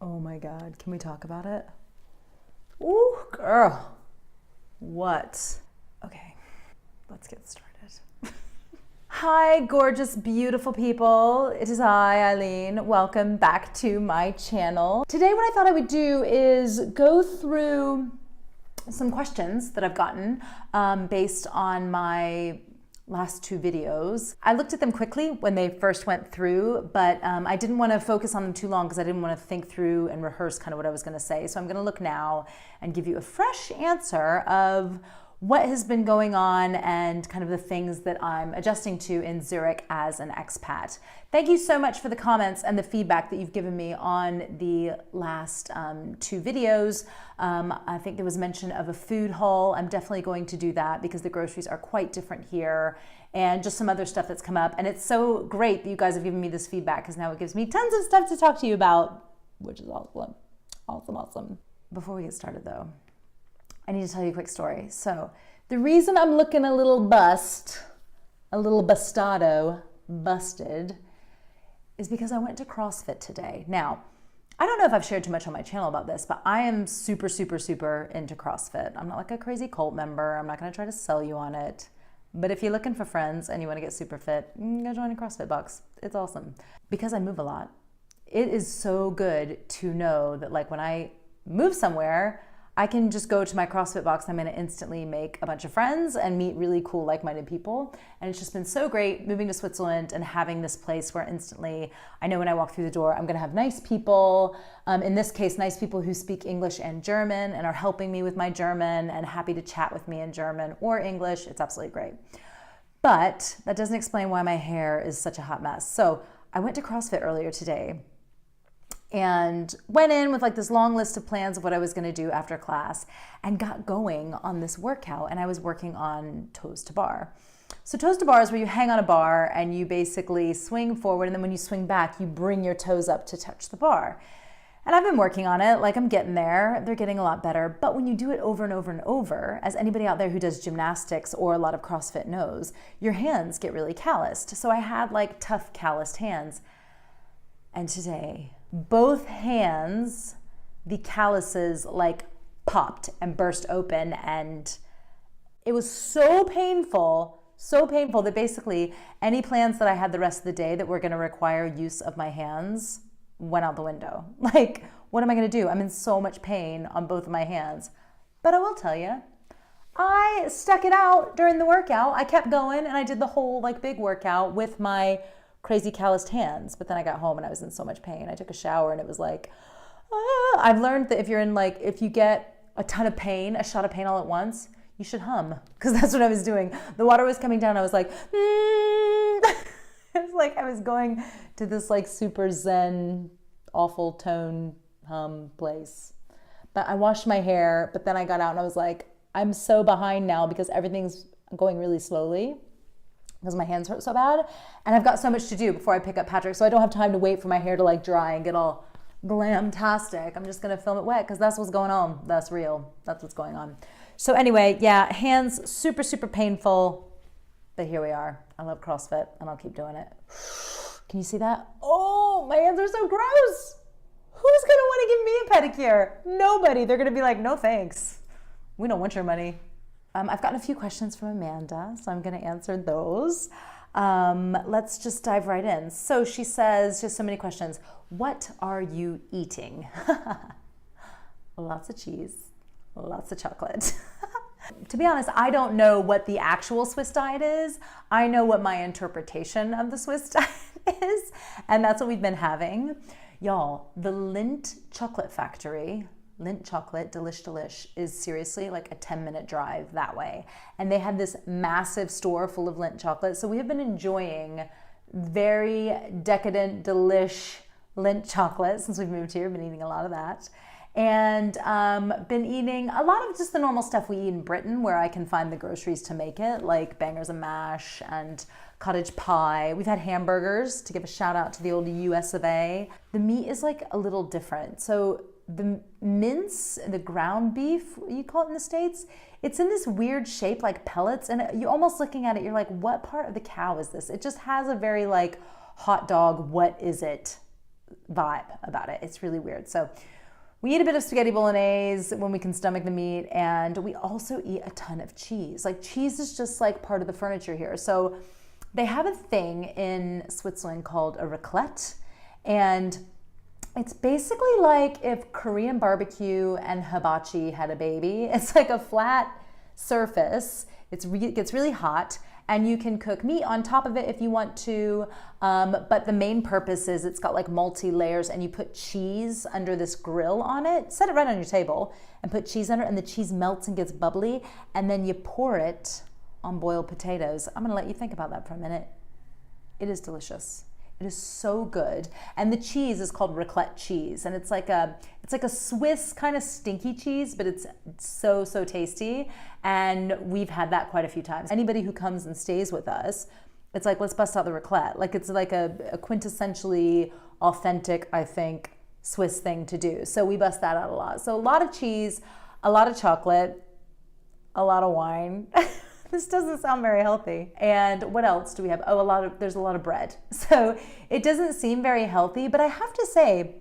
Oh my God, can we talk about it? Ooh, girl. What? Okay, let's get started. Hi, gorgeous, beautiful people. It is I, Eileen. Welcome back to my channel. Today, what I thought I would do is go through some questions that I've gotten based on my last two videos. I looked at them quickly when they first went through, but I didn't want to focus on them too long because I didn't want to think through and rehearse kind of what I was going to say. So I'm going to look now and give you a fresh answer of what has been going on and kind of the things that I'm adjusting to in Zurich as an expat. Thank you so much for the comments and the feedback that you've given me on the last two videos. I think there was mention of a food haul. I'm definitely going to do that because the groceries are quite different here, and just some other stuff that's come up. And it's so great that you guys have given me this feedback because now it gives me tons of stuff to talk to you about, which is awesome. Awesome. Before we get started though, I need to tell you a quick story. So the reason I'm looking a little busted, is because I went to CrossFit today. Now, I don't know if I've shared too much on my channel about this, but I am super into CrossFit. I'm not like a crazy cult member. I'm not gonna try to sell you on it. But if you're looking for friends and you wanna get super fit, go join a CrossFit box. It's awesome. Because I move a lot, it is so good to know that like when I move somewhere, I can just go to my CrossFit box and I'm gonna instantly make a bunch of friends and meet really cool like-minded people. And it's just been so great moving to Switzerland and having this place where instantly I know when I walk through the door, I'm gonna have nice people. In this case, nice people who speak English and German and are helping me with my German and happy to chat with me in German or English. It's absolutely great. But that doesn't explain why my hair is such a hot mess. So I went to CrossFit earlier today and went in with like this long list of plans of what I was gonna do after class and got going on this workout, and I was working on toes to bar. So toes to bar is where you hang on a bar and you basically swing forward, and then when you swing back, you bring your toes up to touch the bar. And I've been working on it, like I'm getting there, they're getting a lot better, but when you do it over and over and over, as anybody out there who does gymnastics or a lot of CrossFit knows, your hands get really calloused. So I had like tough calloused hands. And today, both hands, the calluses like popped and burst open, and it was so painful that basically any plans that I had the rest of the day that were gonna require use of my hands went out the window. Like, what am I gonna do? I'm in so much pain on both of my hands. But I will tell you, I stuck it out during the workout. I kept going and I did the whole like big workout with my crazy calloused hands. But then I got home and I was in so much pain. I took a shower and it was like, I've learned that if you get a ton of pain, a shot of pain all at once, you should hum, because that's what I was doing. The water was coming down. I was like, It was like I was going to this like super zen, awful tone hum place. But I washed my hair, but then I got out and I was like, I'm so behind now because everything's going really slowly because my hands hurt so bad. And I've got so much to do before I pick up Patrick, so I don't have time to wait for my hair to like dry and get all glam-tastic. I'm just gonna film it wet because that's what's going on. That's real. That's what's going on. So anyway, yeah, hands super painful, but here we are. I love CrossFit and I'll keep doing it. Can you see that? Oh, my hands are so gross. Who's gonna wanna give me a pedicure? Nobody. They're gonna be like, no thanks. We don't want your money. I've gotten a few questions from Amanda, so I'm gonna answer those. Let's just dive right in. So she says, just so many questions. What are you eating? Lots of cheese, lots of chocolate. To be honest, I don't know what the actual Swiss diet is. I know what my interpretation of the Swiss diet is, and that's what we've been having. Y'all, the Lindt chocolate factory, Lindt chocolate, delish, is seriously like a 10-minute drive that way. And they had this massive store full of Lindt chocolate. So we have been enjoying very decadent, delish Lindt chocolate since we've moved here. Been eating a lot of that. And been eating a lot of just the normal stuff we eat in Britain where I can find the groceries to make it, like bangers and mash and cottage pie. We've had hamburgers, to give a shout out to the old US of A. The meat is like a little different. So the mince, the ground beef, you call it in the States, it's in this weird shape like pellets, and you're almost looking at it, you're like, what part of the cow is this? It just has a very like hot dog, what is it vibe about it. It's really weird. So we eat a bit of spaghetti bolognese when we can stomach the meat, and we also eat a ton of cheese. Like, cheese is just like part of the furniture here. So they have a thing in Switzerland called a raclette, and it's basically like if Korean barbecue and hibachi had a baby. It's like a flat surface. It gets really hot, and you can cook meat on top of it if you want to, but the main purpose is it's got like multi-layers, and you put cheese under this grill on it. Set it right on your table and put cheese under it, and the cheese melts and gets bubbly, and then you pour it on boiled potatoes. I'm gonna let you think about that for a minute. It is delicious. It is so good. And the cheese is called raclette cheese, and it's like a Swiss kind of stinky cheese, but it's so tasty. And we've had that quite a few times. Anybody who comes and stays with us, it's like, let's bust out the raclette. Like, it's like a quintessentially authentic, I think, Swiss thing to do. So we bust that out a lot. So a lot of cheese, a lot of chocolate, a lot of wine. This doesn't sound very healthy. And what else do we have? Oh, there's a lot of bread. So it doesn't seem very healthy, but I have to say,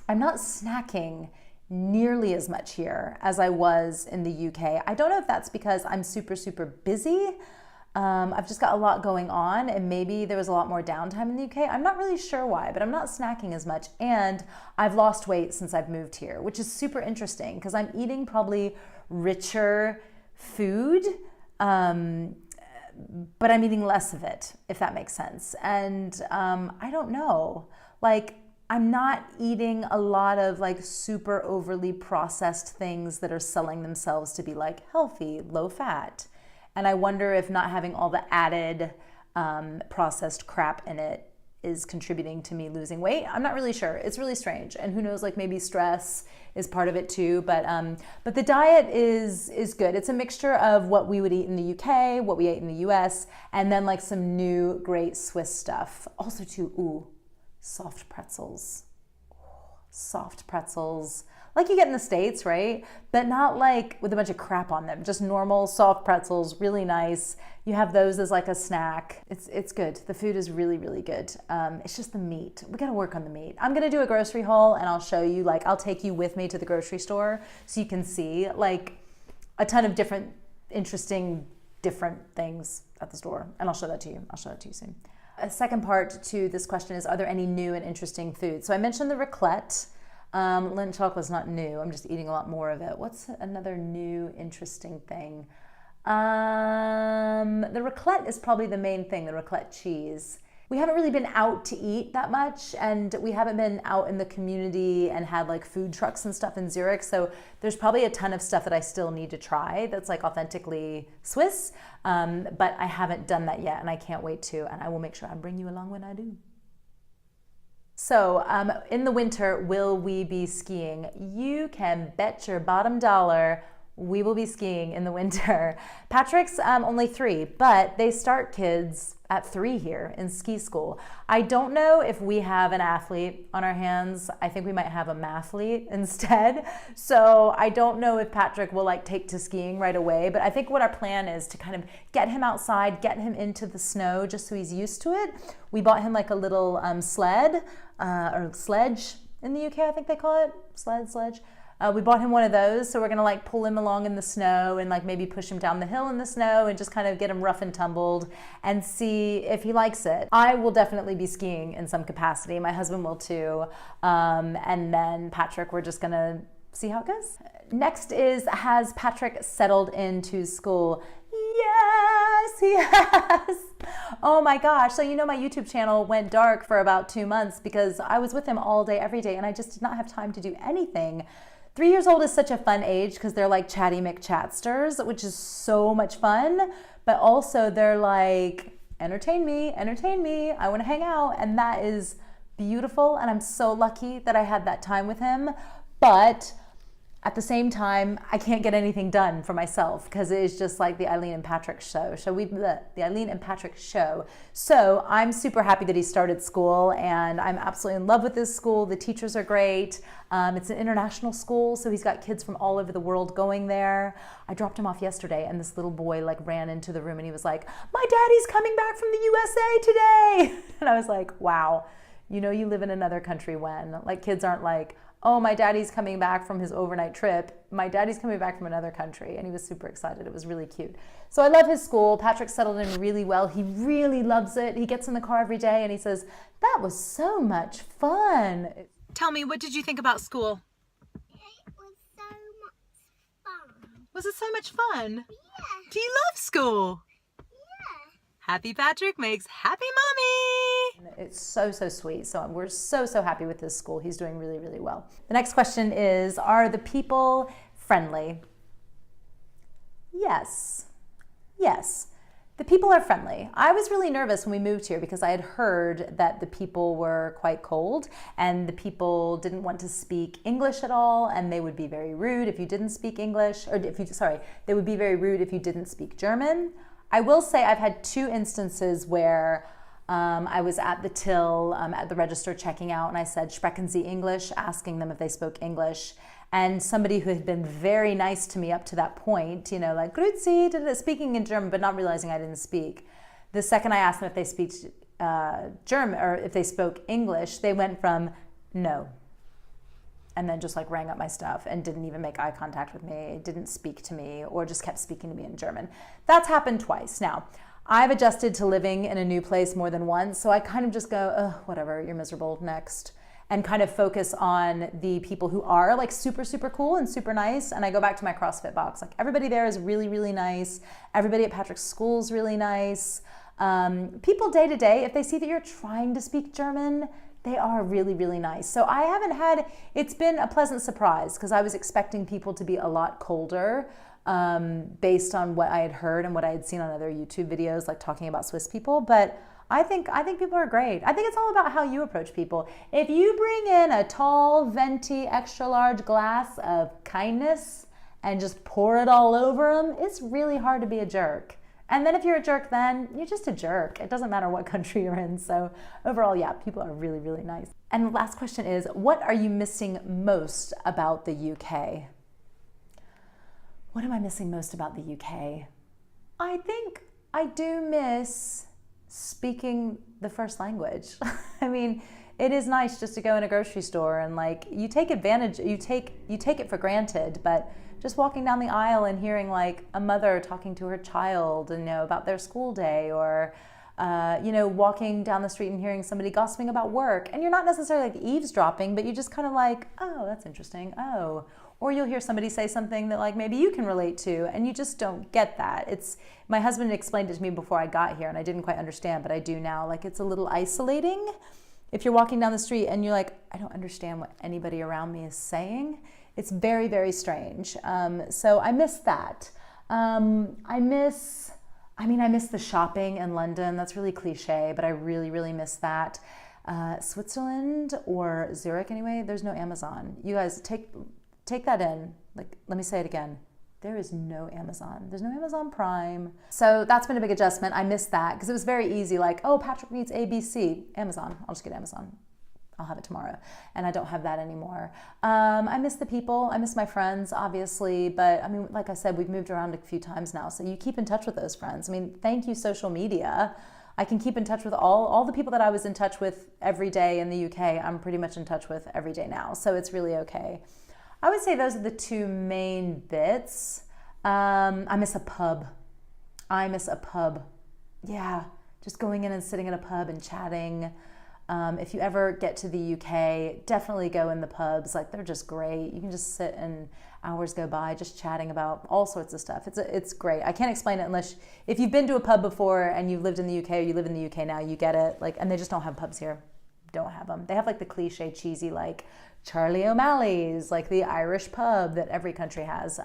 I'm not snacking nearly as much here as I was in the UK. I don't know if that's because I'm super busy. I've just got a lot going on, and maybe there was a lot more downtime in the UK. I'm not really sure why, but I'm not snacking as much. And I've lost weight since I've moved here, which is super interesting because I'm eating probably richer food, but I'm eating less of it, if that makes sense. And I don't know, like, I'm not eating a lot of like super overly processed things that are selling themselves to be like healthy, low fat. And I wonder if not having all the added processed crap in it is contributing to me losing weight. I'm not really sure. It's really strange. And who knows, like maybe stress is part of it too. But the diet is good. It's a mixture of what we would eat in the UK, what we ate in the US, and then like some new great Swiss stuff. Also too, soft pretzels. Soft pretzels. Like you get in the States, right? But not like with a bunch of crap on them. Just normal soft pretzels, really nice. You have those as like a snack. It's good. The food is really good. It's just the meat. We gotta work on the meat. I'm gonna do a grocery haul and I'll show you, like I'll take you with me to the grocery store so you can see like a ton of different things at the store. And I'll show that to you. I'll show that to you soon. A second part to this question is, are there any new and interesting foods? So I mentioned the raclette. Lindt chocolate's not new. I'm just eating a lot more of it. What's another new, interesting thing? The raclette is probably the main thing, the raclette cheese. We haven't really been out to eat that much, and we haven't been out in the community and had like food trucks and stuff in Zurich. So there's probably a ton of stuff that I still need to try that's like authentically Swiss, but I haven't done that yet, and I can't wait to, and I will make sure I bring you along when I do. So in the winter, will we be skiing? You can bet your bottom dollar we will be skiing in the winter. Patrick's only 3, but they start kids at 3 here in ski school. I don't know if we have an athlete on our hands. I think we might have a mathlete instead. So I don't know if Patrick will like take to skiing right away, but I think what our plan is to kind of get him outside, get him into the snow just so he's used to it. We bought him like a little sled or sledge in the UK, I think they call it, sledge. We bought him one of those, so we're gonna like pull him along in the snow and like maybe push him down the hill in the snow and just kind of get him rough and tumbled and see if he likes it. I will definitely be skiing in some capacity. My husband will too. And then Patrick, we're just gonna see how it goes. Next is, has Patrick settled into school? Yes, he has. Oh my gosh. So you know my YouTube channel went dark for about 2 months because I was with him all day, every day, and I just did not have time to do anything. 3 years old is such a fun age because they're like chatty McChatsters, which is so much fun, but also they're like, entertain me, I want to hang out, and that is beautiful, and I'm so lucky that I had that time with him, but at the same time, I can't get anything done for myself because it is just like the Eileen and Patrick show. The Eileen and Patrick show. So I'm super happy that he started school, and I'm absolutely in love with this school. The teachers are great. It's an international school, so he's got kids from all over the world going there. I dropped him off yesterday, and this little boy like ran into the room, and he was like, "My daddy's coming back from the USA today," and I was like, "Wow." you know you live in another country when. Like kids aren't like, oh, my daddy's coming back from his overnight trip. My daddy's coming back from another country. And he was super excited. It was really cute. So I love his school. Patrick settled in really well. He really loves it. He gets in the car every day and he says, that was so much fun. Tell me, what did you think about school? It was so much fun. Was it so much fun? Yeah. Do you love school? Yeah. Happy Patrick makes happy mommy. It's so, so sweet. So we're so, so happy with this school. He's doing really, really well. The next question is, are the people friendly? Yes. Yes. The people are friendly. I was really nervous when we moved here because I had heard that the people were quite cold and the people didn't want to speak English at all, and they would be very rude if you didn't speak English, or they would be very rude if you didn't speak German. I will say I've had 2 instances where I was at the till, at the register checking out, and I said, sprechen Sie English, asking them if they spoke English. And somebody who had been very nice to me up to that point, you know, like, Grüezi, speaking in German, but not realizing I didn't speak. The second I asked them if they speak German, or if they spoke English, they went from no, and then just like rang up my stuff and didn't even make eye contact with me, didn't speak to me, or just kept speaking to me in German. That's happened twice. Now, I've adjusted to living in a new place more than once, so I kind of just go, oh, whatever, you're miserable, next. And kind of focus on the people who are like super, super cool and super nice. And I go back to my CrossFit box. Like everybody there is really, really nice. Everybody at Patrick's school is really nice. People day to day, if they see that you're trying to speak German, they are really, really nice. So I haven't had, it's been a pleasant surprise because I was expecting people to be a lot colder based on what I had heard and what I had seen on other YouTube videos, like talking about Swiss people. But I think people are great. I think it's all about how you approach people. If you bring in a tall, venti, extra large glass of kindness and just pour it all over them, it's really hard to be a jerk. And then if you're a jerk, then you're just a jerk. It doesn't matter what country you're in. So overall, yeah, people are really, really nice. And the last question is, what are you missing most about the UK? What am I missing most about the UK? I think I do miss speaking the first language. I mean, it is nice just to go in a grocery store and like you take advantage, you take it for granted, but just walking down the aisle and hearing like a mother talking to her child and, you know, about their school day, or you know, walking down the street and hearing somebody gossiping about work, and you're not necessarily like eavesdropping, but you just kind of like, oh, that's interesting. Oh, or you'll hear somebody say something that like maybe you can relate to, and you just don't get that. It's, my husband explained it to me before I got here and I didn't quite understand, but I do now. Like it's a little isolating if you're walking down the street and you're like, I don't understand what anybody around me is saying. It's very, very strange. So I miss that. I miss the shopping in London. That's really cliche, but I really, really miss that. Switzerland or Zurich anyway, there's no Amazon. You guys take that in. Like, let me say it again. There is no Amazon. There's no Amazon Prime. So that's been a big adjustment. I missed that because it was very easy. Like, oh, Patrick needs ABC. Amazon. I'll just get Amazon. I'll have it tomorrow. And I don't have that anymore. I miss the people. I miss my friends, obviously. But I mean, like I said, we've moved around a few times now. So you keep in touch with those friends. I mean, thank you, social media. I can keep in touch with all the people that I was in touch with every day in the UK. I'm pretty much in touch with every day now. So it's really okay. I would say those are the 2 main bits. I miss a pub. Yeah, just going in and sitting at a pub and chatting. If you ever get to the UK, definitely go in the pubs. Like they're just great. You can just sit and hours go by just chatting about all sorts of stuff. It's great. I can't explain it unless if you've been to a pub before and you've lived in the UK or you live in the UK now, you get it. Like, and they just don't have pubs here. Don't have them. They have like the cliche cheesy like Charlie O'Malley's, like the Irish pub that every country has.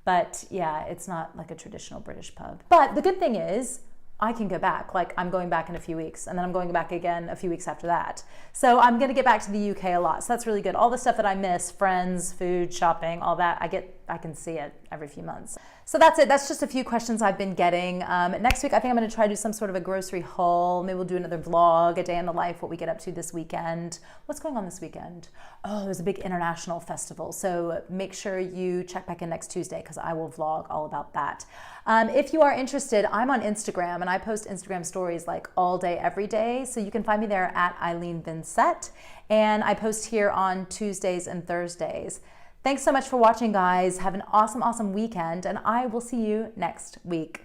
But yeah, it's not like a traditional British pub. But the good thing is I can go back. Like I'm going back in a few weeks and then I'm going back again a few weeks after that. So I'm going to get back to the UK a lot. So that's really good. All the stuff that I miss, friends, food, shopping, all that, I get I can see it every few months. So that's it. That's just a few questions I've been getting. Next week, I think I'm going to try to do some sort of a grocery haul. Maybe we'll do another vlog, a day in the life, what we get up to this weekend. What's going on this weekend? Oh, there's a big international festival. So make sure you check back in next Tuesday because I will vlog all about that. If you are interested, I'm on Instagram and I post Instagram stories like all day, every day. So you can find me there at Eileen Vincett. And I post here on Tuesdays and Thursdays. Thanks so much for watching, guys. Have an awesome, awesome weekend, and I will see you next week.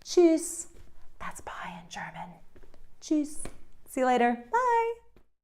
Tschüss. That's bye in German. Tschüss. See you later. Bye.